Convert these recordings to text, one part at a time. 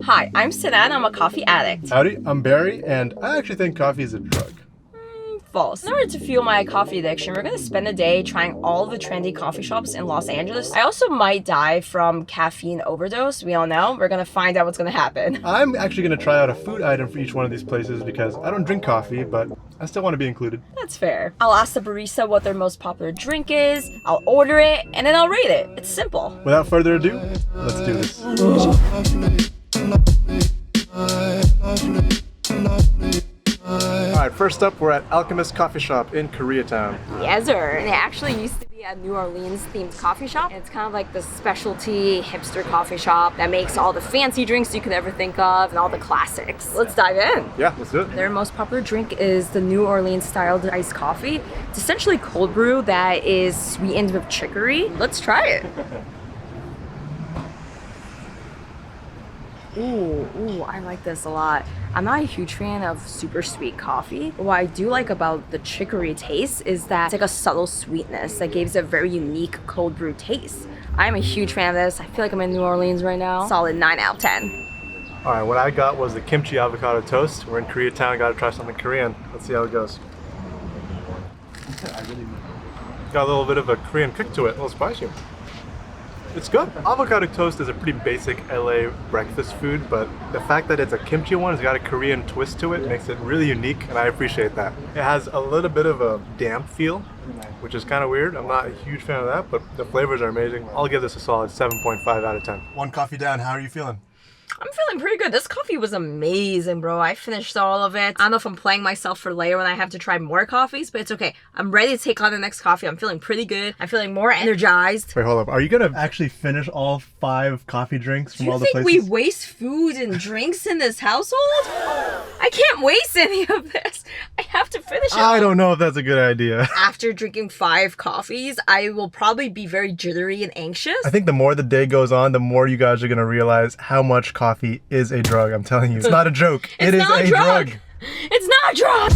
Hi, I'm Sinan. I'm a coffee addict. Howdy, I'm Barry, and I actually think coffee is a drug. False. In order to fuel my coffee addiction, we're gonna spend a day trying all the trendy coffee shops in Los Angeles. I also might die from caffeine overdose. We all know. We're gonna find out what's gonna happen. I'm actually going to try out a food item for each one of these places because I don't drink coffee, but I still want to be included. That's fair. I'll ask the barista what their most popular drink is, I'll order it, and then I'll rate it. It's simple. Without further ado, let's do this. Alright, first up we're at Alchemist Coffee Shop in Koreatown. Yes, sir. And it actually used to be a New Orleans themed coffee shop. And it's kind of like the specialty hipster coffee shop that makes all the fancy drinks you could ever think of and all the classics. Let's dive in. Yeah, let's do it. Their most popular drink is the New Orleans styled iced coffee. It's essentially cold brew that is sweetened with chicory. Let's try it. Ooh, I like this a lot. I'm not a huge fan of super sweet coffee. What I do like about the chicory taste is that it's like a subtle sweetness that gives a very unique cold brew taste. I'm a huge fan of this. I feel like I'm in New Orleans right now. Solid 9 out of 10. Alright, what I got was the kimchi avocado toast. We're in Koreatown, gotta try something Korean. Let's see how it goes. Got a little bit of a Korean kick to it, a little spicy. It's good. Avocado toast is a pretty basic LA breakfast food, but the fact that it's a kimchi one, it's got a Korean twist to it, makes it really unique, and I appreciate that. It has a little bit of a damp feel, which is kind of weird. I'm not a huge fan of that, but the flavors are amazing. I'll give this a solid 7.5 out of 10. One coffee down, how are you feeling? I'm feeling pretty good. This coffee was amazing, bro. I finished all of it. I don't know if I'm playing myself for later when I have to try more coffees, but it's okay. I'm ready to take on the next coffee. I'm feeling pretty good. I'm feeling more energized. Wait, hold up. Are you gonna actually finish all 5 coffee drinks from all the places? Do you think we waste food and drinks in this household? I can't waste any of this. I have to finish it. I don't know if that's a good idea. After drinking 5 coffees, I will probably be very jittery and anxious. I think the more the day goes on, the more you guys are gonna realize how much coffee is a drug. I'm telling you, it's not a joke. It is a drug. It's not a drug.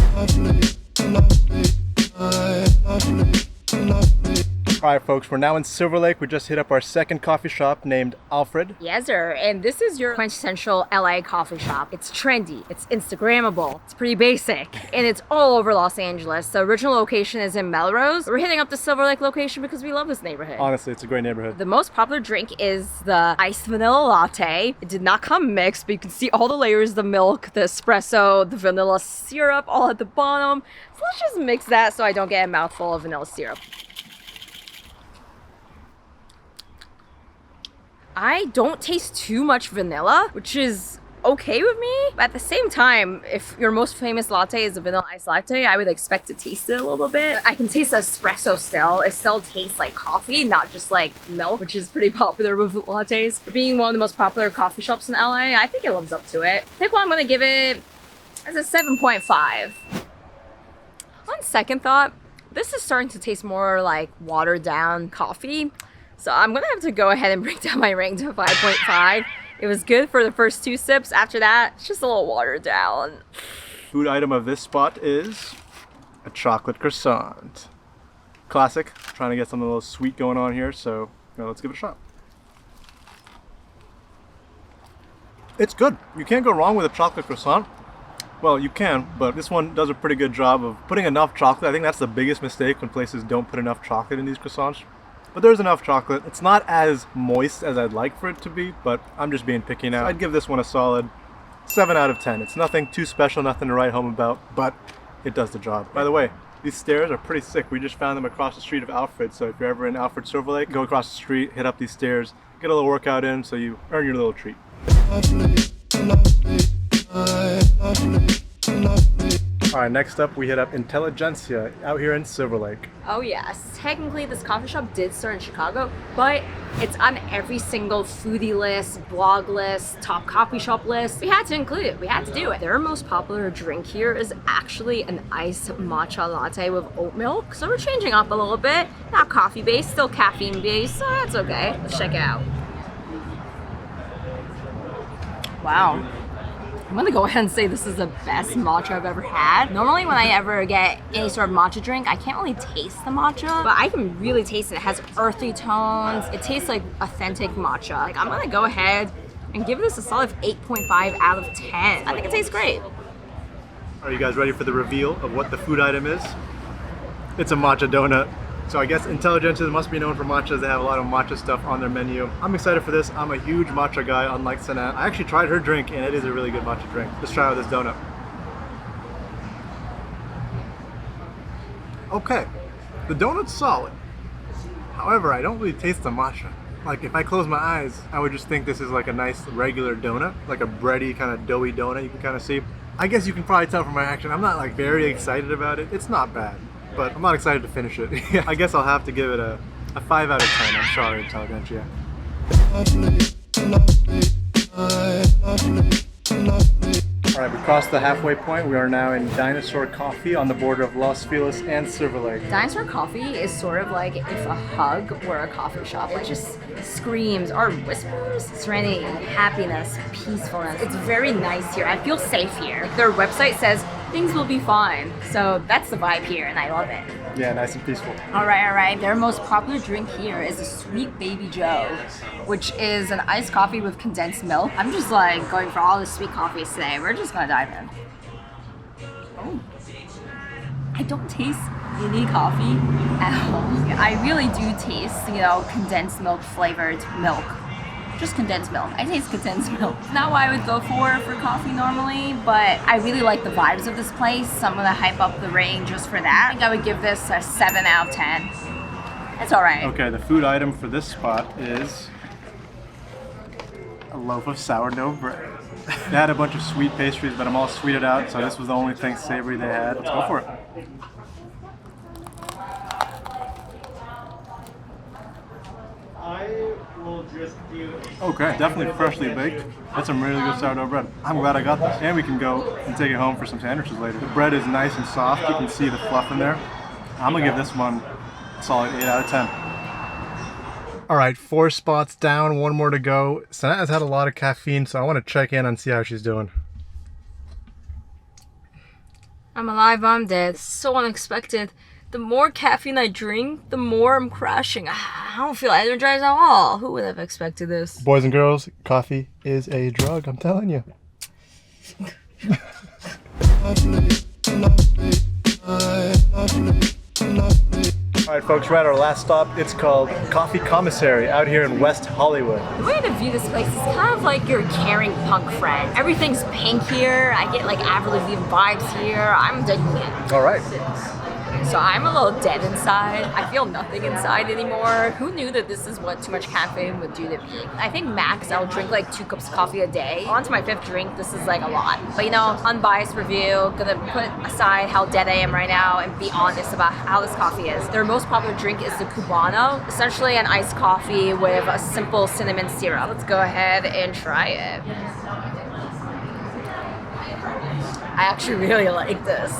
Alright folks, we're now in Silver Lake. We just hit up our second coffee shop named Alfred. Yes, sir. And this is your quintessential LA coffee shop. It's trendy, it's Instagrammable, it's pretty basic, and it's all over Los Angeles. The original location is in Melrose. We're hitting up the Silver Lake location because we love this neighborhood. Honestly, it's a great neighborhood. The most popular drink is the iced vanilla latte. It did not come mixed, but you can see all the layers, the milk, the espresso, the vanilla syrup all at the bottom. So let's just mix that so I don't get a mouthful of vanilla syrup. I don't taste too much vanilla, which is okay with me. But at the same time, if your most famous latte is a vanilla iced latte, I would expect to taste it a little bit. I can taste the espresso still. It still tastes like coffee, not just like milk, which is pretty popular with lattes. For being one of the most popular coffee shops in LA, I think it lives up to it. I think what I'm gonna give it is a 7.5. On second thought, this is starting to taste more like watered down coffee. So I'm gonna have to go ahead and bring down my rank to 5.5. It was good for the first 2 sips. After that, it's just a little watered down. Food item of this spot is a chocolate croissant. Classic. Trying to get something a little sweet going on here, so let's give it a shot. It's good. You can't go wrong with a chocolate croissant. Well, you can, but this one does a pretty good job of putting enough chocolate. I think that's the biggest mistake when places don't put enough chocolate in these croissants. But there's enough chocolate. It's not as moist as I'd like for it to be, but I'm just being picky now. I'd give this one a solid 7 out of 10. It's nothing too special, nothing to write home about, but it does the job. By the way, these stairs are pretty sick. We just found them across the street of Alfred, so if you're ever in Alfred, Silver Lake, go across the street, hit up these stairs, get a little workout in so you earn your little treat. Alright, next up we hit up Intelligentsia out here in Silver Lake. Oh yes, technically this coffee shop did start in Chicago, but it's on every single foodie list, blog list, top coffee shop list. We had to include it, we had to do it. Their most popular drink here is actually an iced matcha latte with oat milk. So we're changing up a little bit. Not coffee based, still caffeine based, so that's okay. Let's check it out. Wow. I'm gonna go ahead and say this is the best matcha I've ever had. Normally when I ever get any sort of matcha drink, I can't really taste the matcha, but I can really taste it. It has earthy tones. It tastes like authentic matcha. Like, I'm gonna go ahead and give this a solid 8.5 out of 10. I think it tastes great. Are you guys ready for the reveal of what the food item is? It's a matcha donut. So I guess Intelligentsia must be known for matchas. They have a lot of matcha stuff on their menu. I'm excited for this. I'm a huge matcha guy, unlike Sanat. I actually tried her drink and it is a really good matcha drink. Let's try out this donut. Okay, the donut's solid. However, I don't really taste the matcha. Like if I close my eyes, I would just think this is like a nice regular donut, like a bready kind of doughy donut you can kind of see. I guess you can probably tell from my action, I'm not like very excited about it. It's not bad, but I'm not excited to finish it. I guess I'll have to give it a 5 out of 10. I'm sorry, Intelligentsia. Alright, we crossed the halfway point. We are now in Dinosaur Coffee on the border of Los Feliz and Silver Lake. Dinosaur Coffee is sort of like if a hug were a coffee shop. It just screams or whispers serenity, happiness, peacefulness. It's very nice here. I feel safe here. Their website says things will be fine. So that's the vibe here and I love it. Yeah, nice and peaceful. Alright. Their most popular drink here is a Sweet Baby Joe, which is an iced coffee with condensed milk. I'm just like going for all the sweet coffees today. We're just gonna dive in. Oh. I don't taste any coffee at all. I really do taste, condensed milk flavored milk. Just condensed milk. I taste condensed milk. It's not what I would go for coffee normally, but I really like the vibes of this place, so I'm gonna hype up the rating just for that. I think I would give this a 7 out of 10. It's alright. Okay, the food item for this spot is a loaf of sourdough bread. They had a bunch of sweet pastries, but I'm all sweeted out, so this was the only thing savory they had. Let's go for it. Okay, definitely freshly baked. That's some really good sourdough bread. I'm glad I got this. And we can go and take it home for some sandwiches later. The bread is nice and soft. You can see the fluff in there. I'm gonna give this one a solid 8 out of 10. All right, 4 spots down, 1 more to go. Sanat has had a lot of caffeine, so I want to check in and see how she's doing. I'm alive, I'm dead. So unexpected. The more caffeine I drink, the more I'm crashing. I don't feel energized at all. Who would have expected this? Boys and girls, coffee is a drug, I'm telling you. Alright folks, we're at our last stop. It's called Coffee Commissary out here in West Hollywood. The way to view this place is kind of like your caring punk friend. Everything's pink here. I get like Avril Lavigne vibes here. I'm digging it. Alright. So I'm a little dead inside. I feel nothing inside anymore. Who knew that this is what too much caffeine would do to me? I think max I'll drink like 2 cups of coffee a day. On to my 5th drink, this is like a lot. But unbiased review, gonna put aside how dead I am right now and be honest about how this coffee is. Their most popular drink is the Cubano, essentially an iced coffee with a simple cinnamon syrup. Let's go ahead and try it. I actually really like this.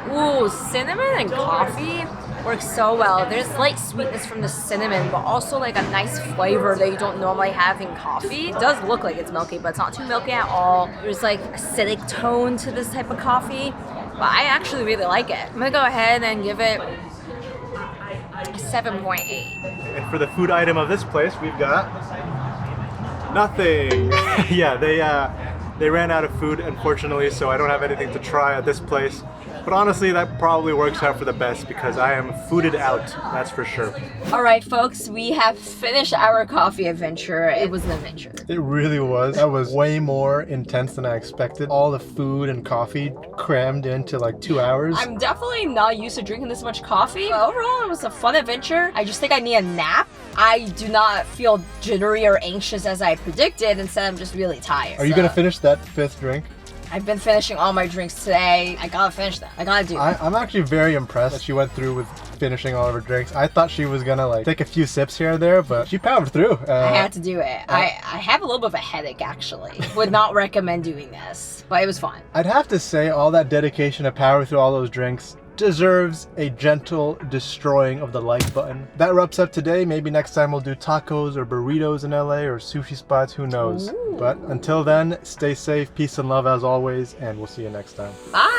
Ooh, cinnamon and coffee works so well. There's light sweetness from the cinnamon, but also like a nice flavor that you don't normally have in coffee. It does look like it's milky, but it's not too milky at all. There's like acidic tone to this type of coffee, but I actually really like it. I'm gonna go ahead and give it a 7.8. And for the food item of this place, we've got nothing. Yeah, they ran out of food, unfortunately, so I don't have anything to try at this place. But honestly, that probably works out for the best because I am fooded out, that's for sure. All right, folks, we have finished our coffee adventure. It was an adventure. It really was. That was way more intense than I expected. All the food and coffee crammed into like 2 hours. I'm definitely not used to drinking this much coffee. But overall, it was a fun adventure. I just think I need a nap. I do not feel jittery or anxious as I predicted. Instead, I'm just really tired. Are you going to finish that 5th drink? I've been finishing all my drinks today. I gotta finish them. I gotta do it. I'm actually very impressed that she went through with finishing all of her drinks. I thought she was gonna like take a few sips here and there, but she powered through. I had to do it. I have a little bit of a headache actually. Would not recommend doing this, but it was fun. I'd have to say all that dedication to power through all those drinks deserves a gentle destroying of the like button. That wraps up today. Maybe next time we'll do tacos or burritos in LA or sushi spots, who knows. Ooh. But until then, stay safe, peace and love as always, and we'll see you next time. Bye!